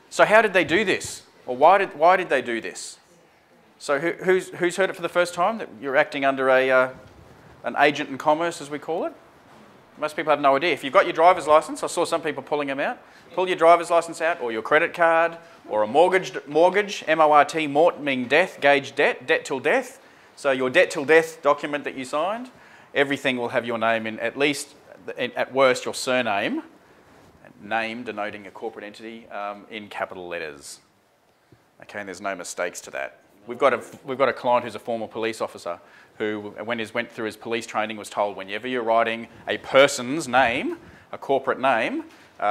So how did they do this? Or why did they do this? So who's heard it for the first time, that you're acting under an agent in commerce, as we call it? Most people have no idea. If you've got your driver's license, I saw some people pulling them out. Pull your driver's license out, or your credit card, or a mortgage, M-O-R-T, mort meaning death, gauge debt till death. So your debt till death document that you signed, everything will have your name in, at least, at worst, your surname, name denoting a corporate entity, in capital letters. Okay, and there's no mistakes to that. We've got a client who's a former police officer who, when he went through his police training, was told whenever you're writing a person's name, a corporate name,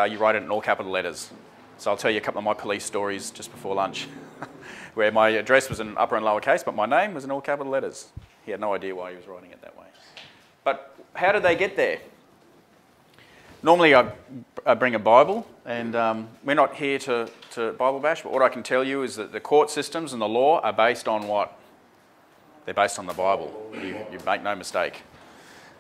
you write it in all capital letters. So I'll tell you a couple of my police stories just before lunch, where my address was in upper and lower case, but my name was in all capital letters. He had no idea why he was writing it that way. But how did they get there? Normally I bring a Bible, and we're not here to Bible bash, but what I can tell you is that the court systems and the law are based on what? They're based on the Bible. You make no mistake.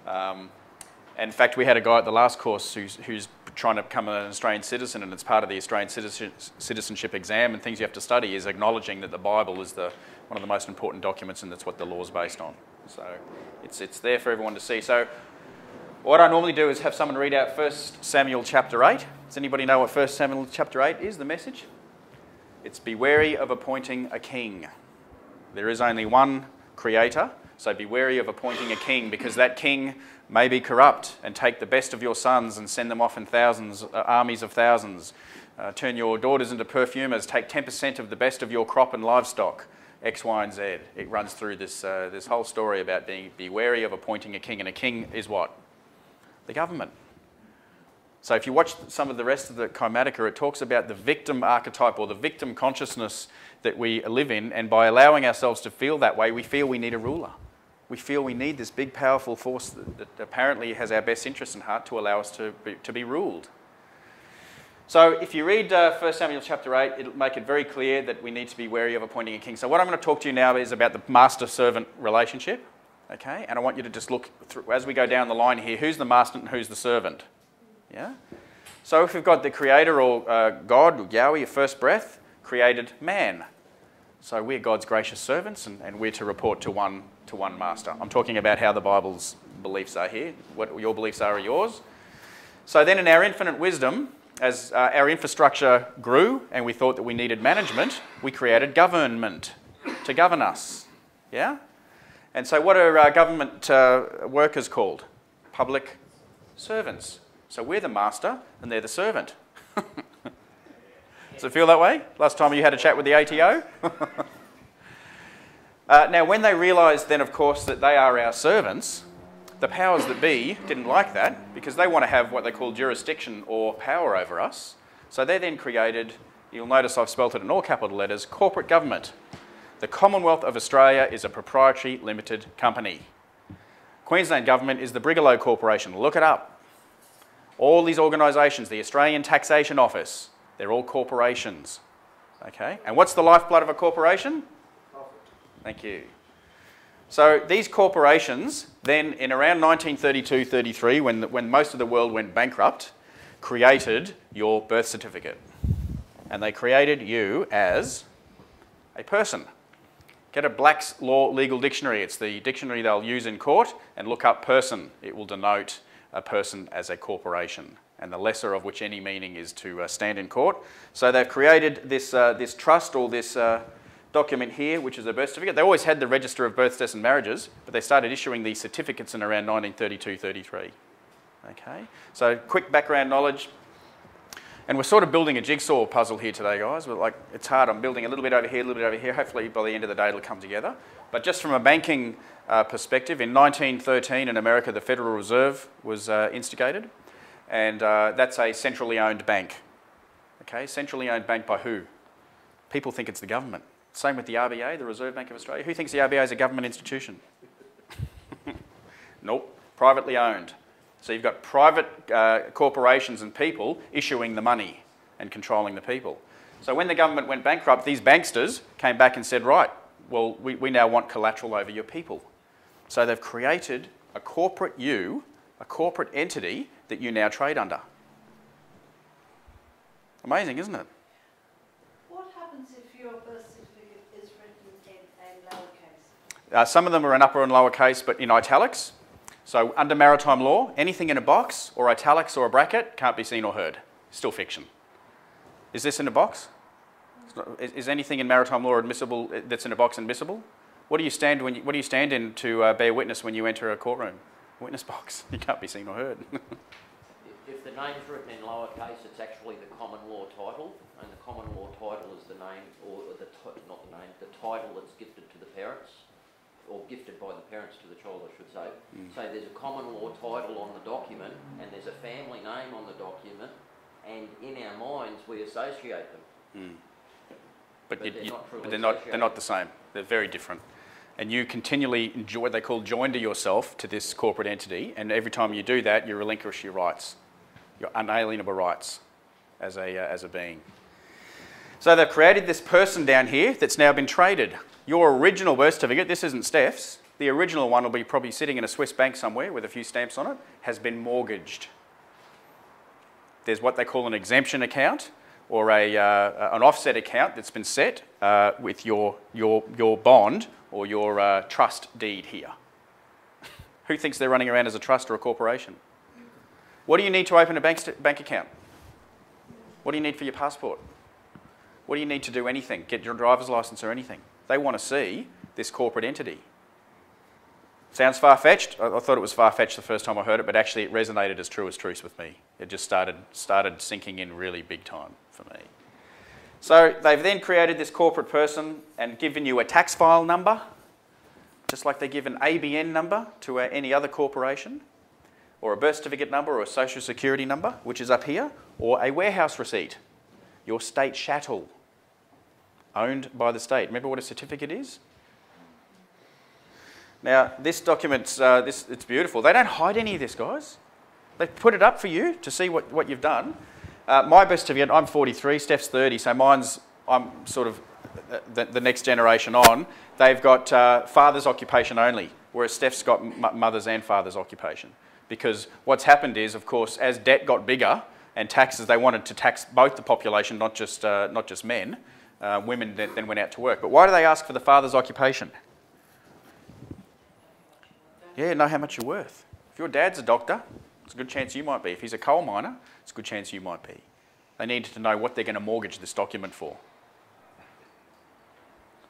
In fact, we had a guy at the last course who's trying to become an Australian citizen, and it's part of the Australian citizenship exam and things you have to study is acknowledging that the Bible is one of the most important documents, and that's what the law is based on. So it's there for everyone to see. So what I normally do is have someone read out 1 Samuel chapter 8. Does anybody know what 1 Samuel chapter 8 is, the message? It's be wary of appointing a king. There is only one creator, so be wary of appointing a king, because that king may be corrupt and take the best of your sons and send them off in thousands, armies of thousands. Turn your daughters into perfumers, take 10% of the best of your crop and livestock, X, Y, and Z. It runs through this whole story about be wary of appointing a king, and a king is what? The government. So if you watch some of the rest of the Chromatica, it talks about the victim archetype, or the victim consciousness that we live in, and by allowing ourselves to feel that way, we feel we need a ruler. We feel we need this big, powerful force that apparently has our best interests in heart to allow us to be ruled. So if you read 1 Samuel chapter 8, it'll make it very clear that we need to be wary of appointing a king. So what I'm going to talk to you now is about the master-servant relationship. Okay, and I want you to just look through, as we go down the line here, who's the master and who's the servant? Yeah? So if we've got the creator, or God, or Yahweh, your first breath, created man. So we're God's gracious servants, and we're to report to one master. I'm talking about how the Bible's beliefs are here. What your beliefs are yours. So then in our infinite wisdom, as our infrastructure grew and we thought that we needed management, we created government to govern us. Yeah? And so what are government workers called? Public servants. So we're the master and they're the servant. Does it feel that way? Last time you had a chat with the ATO? Now, when they realised then, of course, that they are our servants, the powers that be didn't like that, because they want to have what they call jurisdiction or power over us. So they then created, you'll notice I've spelt it in all capital letters, corporate government. The Commonwealth of Australia is a proprietary limited company. Queensland Government is the Brigalow Corporation. Look it up. All these organisations, the Australian Taxation Office, they're all corporations. Okay? And what's the lifeblood of a corporation? Profit. Thank you. So these corporations then, in around 1932-33, when most of the world went bankrupt, created your birth certificate. And they created you as a person. Get a Black's Law Legal Dictionary. It's the dictionary they'll use in court, and look up person. It will denote a person as a corporation, and the lesser of which any meaning is to stand in court. So they've created this, this trust, or this document here, which is a birth certificate. They always had the Register of Births, Deaths and Marriages, but they started issuing these certificates in around 1932-33. Okay, so quick background knowledge. And we're sort of building a jigsaw puzzle here today, guys. We're like, it's hard. I'm building a little bit over here, a little bit over here. Hopefully by the end of the day it'll come together. But just from a banking perspective, in 1913 in America, the Federal Reserve was instigated. And that's a centrally owned bank. Okay, centrally owned bank by who? People think it's the government. Same with the RBA, the Reserve Bank of Australia. Who thinks the RBA is a government institution? Nope, privately owned. So you've got private corporations and people issuing the money and controlling the people. So when the government went bankrupt, these banksters came back and said, right, well, we now want collateral over your people. So they've created a corporate you, a corporate entity that you now trade under. Amazing, isn't it? Some of them are in upper and lower case, but in italics. So under maritime law, anything in a box or italics or a bracket can't be seen or heard. Still fiction. Is this in a box? Is anything in maritime law admissible that's in a box admissible? What do you stand in to bear witness when you enter a courtroom? Witness box. You can't be seen or heard. If the name's written in lowercase, it's actually the common law title, and the common law title is the name, or the title that's gifted to the parents, or gifted by the parents to the child, I should say. So there's a common law title on the document, and there's a family name on the document, and in our minds we associate them. But they're not the same. They're very different. And you continually enjoy what they call joinder yourself to this corporate entity, and every time you do that, you relinquish your rights, your unalienable rights as a being. So they've created this person down here that's now been traded. Your original birth certificate, this isn't Steph's, the original one will be probably sitting in a Swiss bank somewhere with a few stamps on it, has been mortgaged. There's what they call an exemption account, or an offset account that's been set with your bond or your trust deed here. Who thinks they're running around as a trust or a corporation? What do you need to open a bank account? What do you need for your passport? What do you need to do anything? Get your driver's license or anything? They want to see this corporate entity. Sounds far-fetched? I thought it was far-fetched the first time I heard it, but actually it resonated as true as truth with me. It just started sinking in really big time for me. So they've then created this corporate person and given you a tax file number, just like they give an ABN number to any other corporation, or a birth certificate number or a social security number, which is up here, or a warehouse receipt, your state chattel, owned by the state. Remember what a certificate is? Now, this document's it's beautiful. They don't hide any of this, guys. They put it up for you to see what you've done. My birth certificate, I'm 43, Steph's 30, so I'm sort of the next generation on. They've got father's occupation only, whereas Steph's got mother's and father's occupation. Because what's happened is, of course, as debt got bigger and taxes, they wanted to tax both the population, not just men. Women then went out to work. But why do they ask for the father's occupation? Yeah, know how much you're worth. If your dad's a doctor, it's a good chance you might be. If he's a coal miner, it's a good chance you might be. They need to know what they're going to mortgage this document for.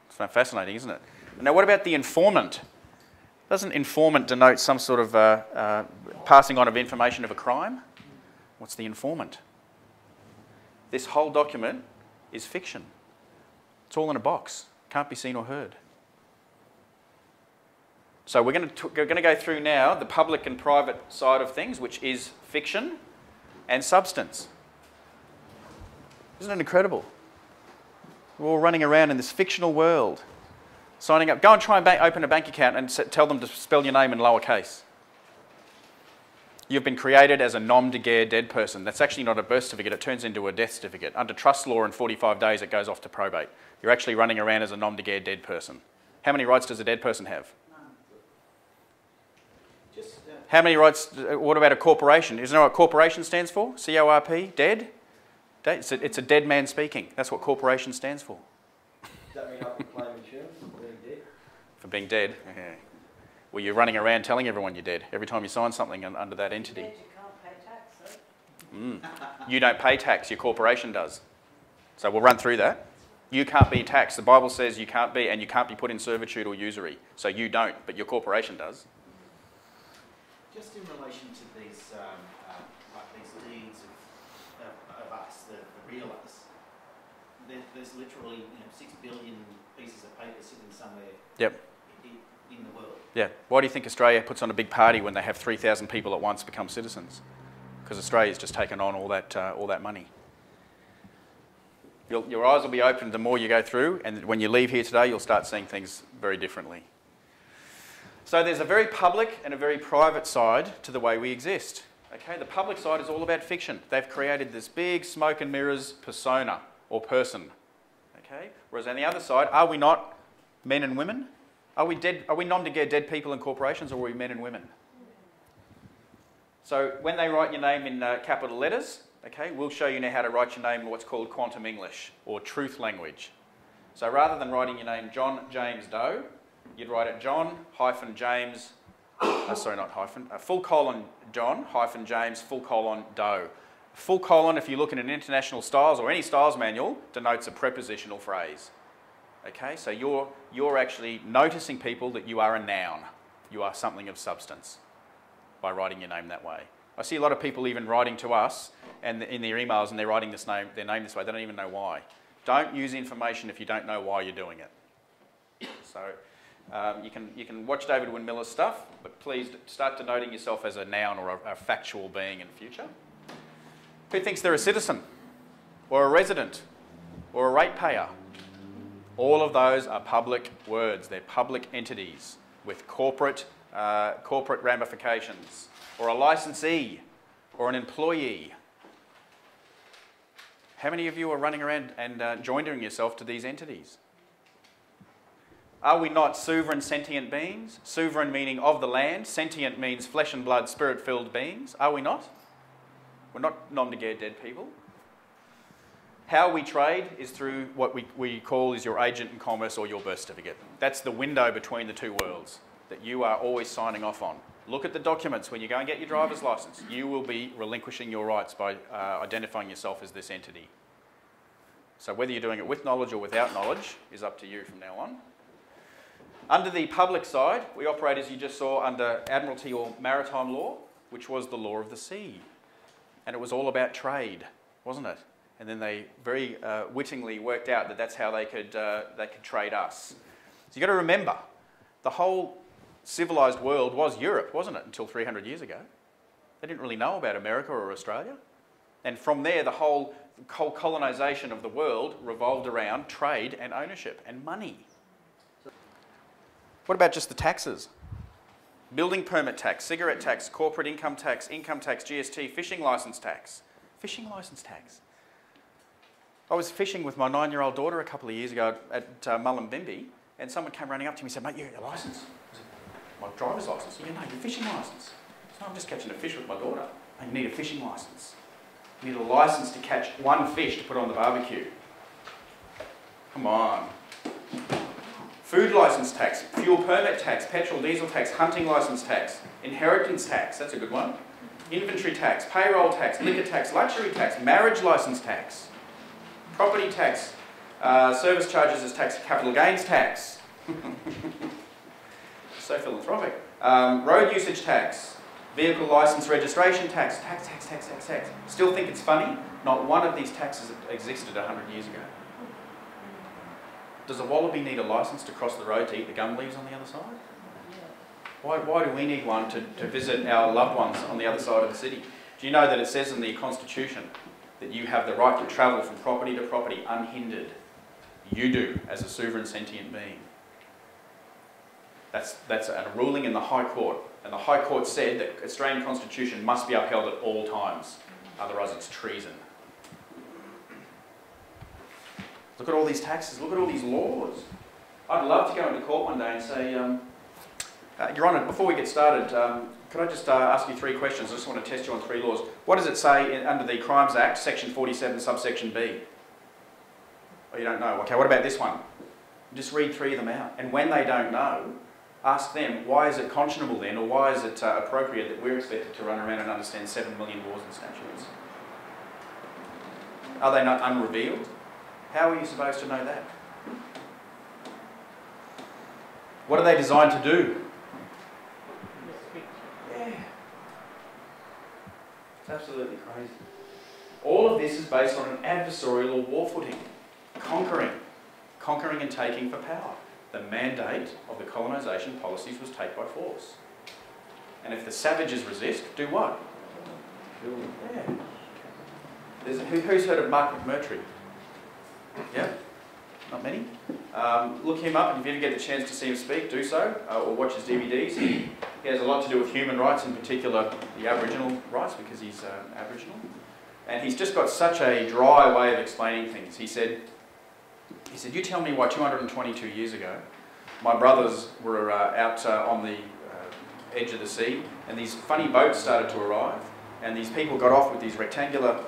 It's fascinating, isn't it? Now, what about the informant? Doesn't informant denote some sort of passing on of information of a crime? What's the informant? This whole document is fiction. It's all in a box. Can't be seen or heard. So we're going to go through now the public and private side of things, which is fiction and substance. Isn't it incredible? We're all running around in this fictional world, signing up. Go and try and open a bank account and tell them to spell your name in lowercase. You've been created as a nom de guerre dead person. That's actually not a birth certificate. It turns into a death certificate. Under trust law, in 45 days, it goes off to probate. You're actually running around as a nom de guerre dead person. How many rights does a dead person have? How many rights, what about a corporation? Isn't that what corporation stands for? C-O-R-P, dead? It's a dead man speaking. That's what corporation stands for. Does that mean I can claim insurance for being dead? For being dead? Yeah. Well, you're running around telling everyone you're dead every time you sign something under that entity. You can't pay tax, though. You don't pay tax, your corporation does. So we'll run through that. You can't be taxed. The Bible says you can't be, and you can't be put in servitude or usury. So you don't, but your corporation does. Just in relation to these, like these deeds of us, the real us, there's literally 6 billion pieces of paper sitting somewhere in the world. Yeah. Why do you think Australia puts on a big party when they have 3,000 people at once become citizens? Because Australia's just taken on all that money. Your eyes will be opened the more you go through, and when you leave here today, you'll start seeing things very differently. So there's a very public and a very private side to the way we exist. Okay, the public side is all about fiction. They've created this big smoke and mirrors persona or person. Okay, whereas on the other side, are we not men and women? Are we dead? Are we nom de guerre dead people in corporations, or are we men and women? So when they write your name in capital letters, okay, we'll show you now how to write your name in what's called quantum English or truth language. So rather than writing your name John James Doe, you'd write it John hyphen James, sorry, not hyphen, full colon John hyphen James full colon Doe. Full colon, if you look in an international styles or any styles manual, denotes a prepositional phrase. Okay, so you're actually noticing people that you are a noun. You are something of substance by writing your name that way. I see a lot of people even writing to us and in their emails and they're writing their name this way. They don't even know why. Don't use information if you don't know why you're doing it. So you can watch David Wynne Miller's stuff, but please start denoting yourself as a noun or a factual being in future. Who thinks they're a citizen or a resident or a ratepayer? All of those are public words. They're public entities with corporate ramifications, or a licensee, or an employee. How many of you are running around and joining yourself to these entities? Are we not sovereign sentient beings? Sovereign meaning of the land, sentient means flesh and blood, spirit-filled beings. Are we not? We're not nom de guerre dead people. How we trade is through what we call is your agent in commerce or your birth certificate. That's the window between the two worlds that you are always signing off on. Look at the documents when you go and get your driver's license. You will be relinquishing your rights by identifying yourself as this entity. So whether you're doing it with knowledge or without knowledge is up to you from now on. Under the public side, we operate, as you just saw, under Admiralty or maritime law, which was the law of the sea. And it was all about trade, wasn't it? And then they very wittingly worked out that that's how they could trade us. So you've got to remember, the whole civilised world was Europe, wasn't it, until 300 years ago? They didn't really know about America or Australia. And from there, the whole colonisation of the world revolved around trade and ownership and money. What about just the taxes? Building permit tax, cigarette tax, corporate income tax, GST, fishing licence tax. Fishing licence tax. I was fishing with my 9-year-old daughter a couple of years ago at Mullumbimby, and someone came running up to me and said, "Mate, you got a licence?" I said, "My driver's licence." "Yeah, no, your fishing licence." "So I'm just catching a fish with my daughter." "You need a fishing licence. You need a licence to catch one fish to put on the barbecue." Come on. Food licence tax, fuel permit tax, petrol, diesel tax, hunting licence tax, inheritance tax, that's a good one, inventory tax, payroll tax, liquor tax, luxury tax, marriage licence tax, property tax, service charges as tax, capital gains tax. So philanthropic. Road usage tax, vehicle licence registration tax, tax. Still think it's funny? Not one of these taxes existed 100 years ago. Does a wallaby need a licence to cross the road to eat the gum leaves on the other side? Why do we need one to visit our loved ones on the other side of the city? Do you know that it says in the Constitution that you have the right to travel from property to property unhindered? You do, as a sovereign sentient being. That's a ruling in the High Court. And the High Court said that the Australian Constitution must be upheld at all times. Otherwise it's treason. Look at all these taxes, look at all these laws. I'd love to go into court one day and say, Your Honour, before we get started, could I just ask you 3 questions? I just want to test you on 3 laws. What does it say under the Crimes Act, section 47, subsection B? Oh, you don't know. Okay, what about this one? Just read 3 of them out. And when they don't know, ask them, why is it conscionable then, or why is it appropriate that we're expected to run around and understand 7 million laws and statutes? Are they not unrevealed? How are you supposed to know that? What are they designed to do? Yeah. It's absolutely crazy. All of this is based on an adversarial or war footing. Conquering and taking for power. The mandate of the colonisation policies was take by force. And if the savages resist, do what? Yeah. Who's heard of Mark McMurtry? Yeah? Not many? Look him up, and if you ever get the chance to see him speak, do so, or watch his DVDs. He has a lot to do with human rights, in particular the Aboriginal rights, because he's Aboriginal. And he's just got such a dry way of explaining things. He said, you tell me why 222 years ago, my brothers were out on the edge of the sea, and these funny boats started to arrive, and these people got off with these rectangular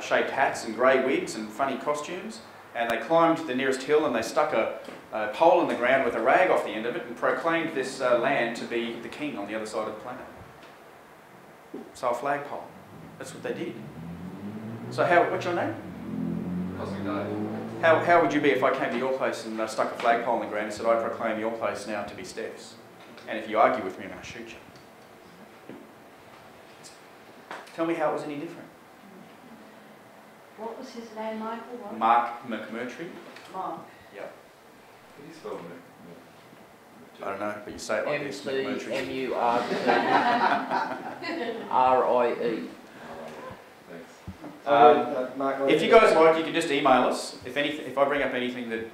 shaped hats and grey wigs and funny costumes, and they climbed the nearest hill and they stuck a pole in the ground with a rag off the end of it and proclaimed this land to be the king on the other side of the planet. So a flagpole. That's what they did. So what's your name? Cosmic Dave. How would you be if I came to your place and stuck a flagpole in the ground and said, I proclaim your place now to be Steph's? And if you argue with me, I'm going to shoot you. Tell me how it was any different. What was his name, Michael? What? Mark McMurtry. Mark. Yep. Can you spell me? I don't know, but you say it like this, McMurtry. McMurtry. Thanks. Mark, If you guys like, you can just email us. If I bring up anything that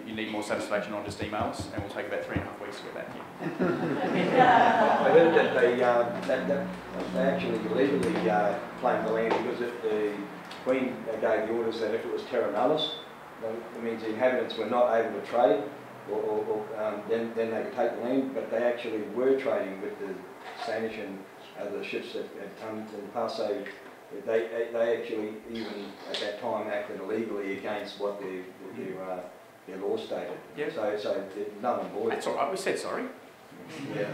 you need more satisfaction on, just email us, and we'll take about 3.5 weeks to get back to you. I heard that they actually illegally claimed the land because if the Queen gave the orders that if it was terra nullis, that means the inhabitants were not able to trade, then they could take the land, but they actually were trading with the Spanish and the ships that had come in the past, so they actually even at that time acted illegally against what their law stated. Yeah. So none and void. That's all right, we said sorry. Yeah.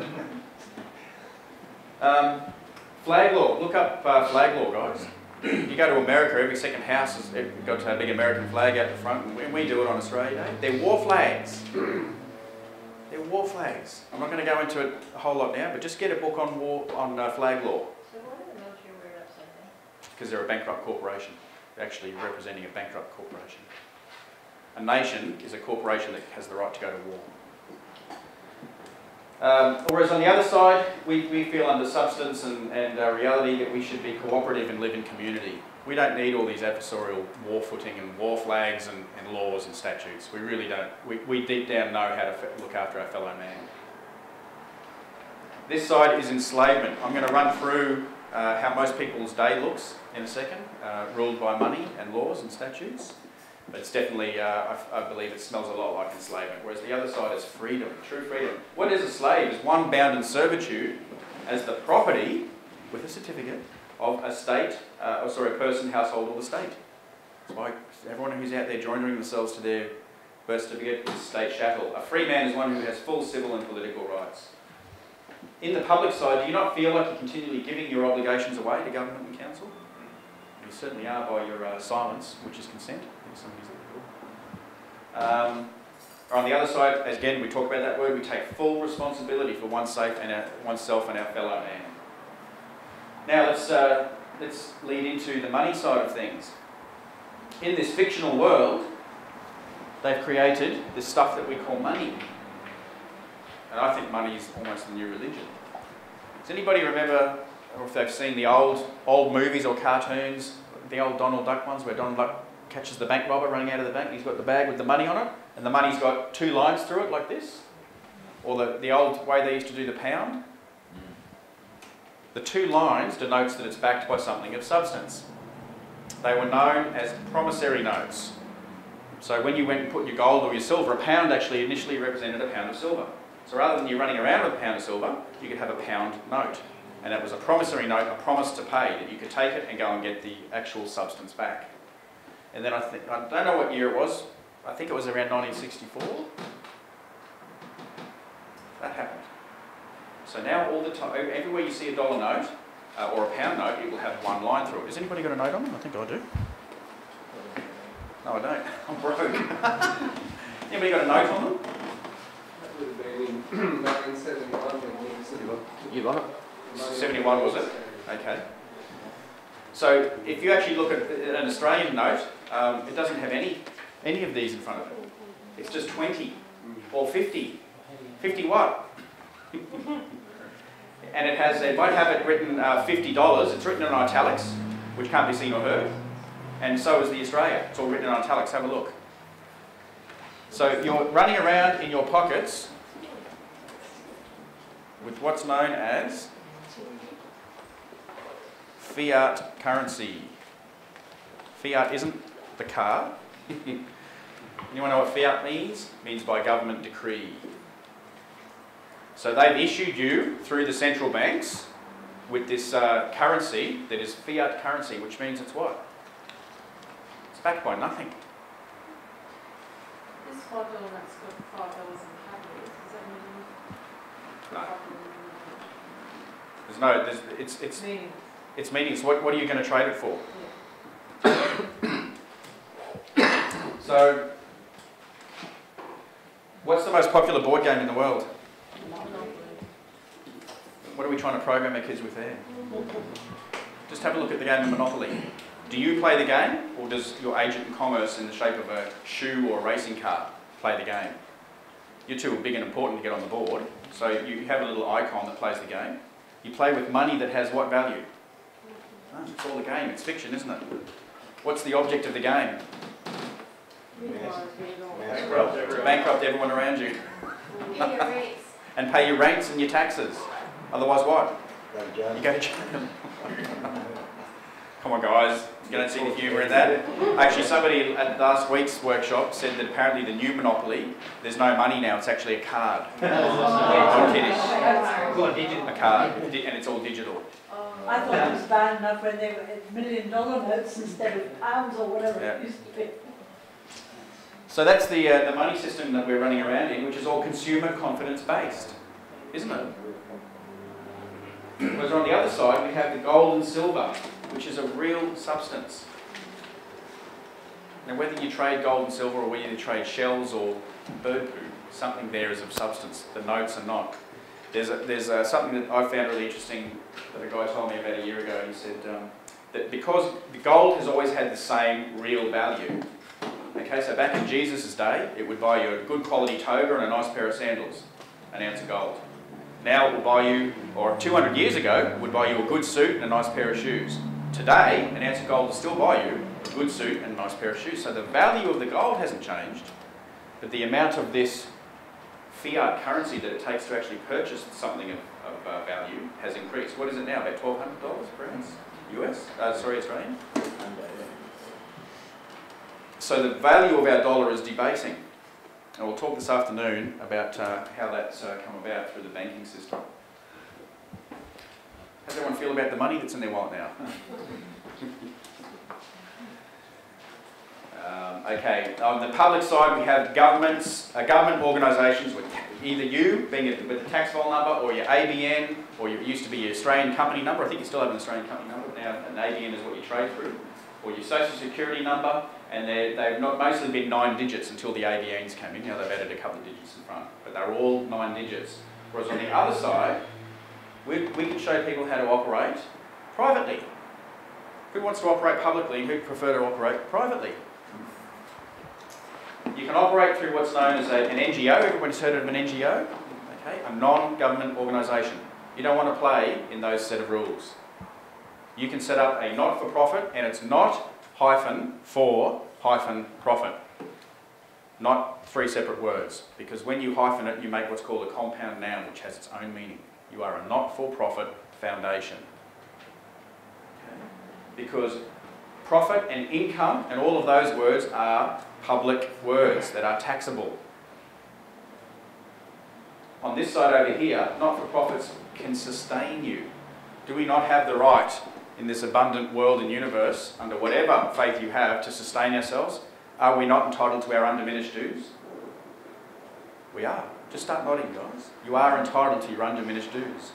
Flag law. Look up flag law, guys. You go to America, every second house has got a big American flag out the front, and we do it on Australia Day. They're war flags. They're war flags. I'm not going to go into it a whole lot now, but just get a book on flag law. So why did the military wear it upside down? Because they're a bankrupt corporation. They're actually representing a bankrupt corporation. A nation is a corporation that has the right to go to war. Whereas on the other side, we feel under substance and reality that we should be cooperative and live in community. We don't need all these adversarial war footing and war flags and laws and statutes. We really don't. We deep down know how to look after our fellow man. This side is enslavement. I'm going to run through how most people's day looks in a second, ruled by money and laws and statutes. But it's definitely, I believe it smells a lot like enslavement, whereas the other side is freedom, true freedom. What is a slave? Is one bound in servitude as the property, with a certificate, of a state, a person, household, or the state. That's why everyone who's out there joining themselves to their birth certificate is state chattel. A free man is one who has full civil and political rights. In the public side, do you not feel like you're continually giving your obligations away to government and council? You certainly are by your silence, which is consent. On the other side, again, we talk about that word, we take full responsibility for oneself and our fellow man. Now let's lead into the money side of things. In this fictional world, they've created this stuff that we call money. And I think money is almost the new religion. Does anybody remember, or if they've seen the old movies or cartoons, the old Donald Duck ones where Donald Duck catches the bank robber running out of the bank, he's got the bag with the money on it, and the money's got two lines through it like this? Or the old way they used to do the pound? The two lines denotes that it's backed by something of substance. They were known as promissory notes. So when you went and put your gold or your silver, a pound actually initially represented a pound of silver. So rather than you running around with a pound of silver, you could have a pound note. And that was a promissory note, a promise to pay, that you could take it and go and get the actual substance back. And then I don't know what year it was, I think it was around 1964. That happened. So now all the time, everywhere you see a dollar note or a pound note, it will have one line through it. Has anybody got a note on them? I think I do. No, I don't. I'm broke. Anybody got a note on them? That would have been in 1971 when You got it? 71 was it? Okay. So if you actually look at an Australian note, it doesn't have any of these in front of it. It's just 20 or 50. 50 what? And it won't have it written $50. It's written in italics, which can't be seen or heard. And so is the Australia. It's all written in italics. Have a look. So you're running around in your pockets with what's known as fiat currency. Fiat isn't the car. Anyone know what fiat means? It means by government decree. So they've issued you through the central banks with this currency that is fiat currency, which means it's what? It's backed by nothing. $5 that's got $5 in calories, does that mean? No. It's Meaning. It's meaningless. What are you going to trade it for? So, what's the most popular board game in the world? What are we trying to program our kids with there? Just have a look at the game of Monopoly. Do you play the game, or does your agent in commerce in the shape of a shoe or a racing car play the game? You two are big and important to get on the board, so you have a little icon that plays the game. You play with money that has what value? Oh, it's all a game, it's fiction, isn't it? What's the object of the game? Bankrupt everyone around you. And pay your rents and your taxes. Otherwise what? You go to jail. Come on guys, you don't see the humour in that? Actually, somebody at last week's workshop said that apparently the new Monopoly, there's no money now, it's actually a card. I'm kidding. A card, and it's all digital. I thought it was bad enough when they were $1 million notes instead of pounds or whatever it used to be. So that's the money system that we're running around in, which is all consumer confidence based, isn't it? Whereas on the other side we have the gold and silver, which is a real substance. Now whether you trade gold and silver or whether you trade shells or bird poo, something there is of substance. The notes are not. There's something that I found really interesting that a guy told me about a year ago. He said that because the gold has always had the same real value. Okay, so back in Jesus' day, it would buy you a good quality toga and a nice pair of sandals, an ounce of gold. Now it will buy you, or 200 years ago, it would buy you a good suit and a nice pair of shoes. Today, an ounce of gold will still buy you a good suit and a nice pair of shoes. So the value of the gold hasn't changed, but the amount of this fiat currency that it takes to actually purchase something of value has increased. What is it now? About $1,200 per ounce? US? Sorry, Australian? So the value of our dollar is debasing. And we'll talk this afternoon about how that's come about through the banking system. How does everyone feel about the money that's in their wallet now? Okay, on the public side we have governments, government organisations, with either you being with the tax file number, or your ABN, or it used to be your Australian company number. I think you still have an Australian company number, but now an ABN is what you trade through, or your social security number, and they've not mostly been 9 digits until the ABNs came in. Now they've added a couple of digits in front, but they're all 9 digits. Whereas on the other side, we can show people how to operate privately. Who wants to operate publicly and who prefer to operate privately? You can operate through what's known as an NGO. Everybody's heard of an NGO? Okay, a non-government organisation. You don't want to play in those set of rules. You can set up a not-for-profit, and it's not -for-profit. Not 3 separate words, because when you hyphen it, you make what's called a compound noun, which has its own meaning. You are a not-for-profit foundation. Okay? Because profit and income and all of those words are public words that are taxable. On this side over here, not-for-profits can sustain you. Do we not have the right in this abundant world and universe, under whatever faith you have, to sustain ourselves? Are we not entitled to our undiminished dues? We are. Just start nodding, guys. You are entitled to your undiminished dues.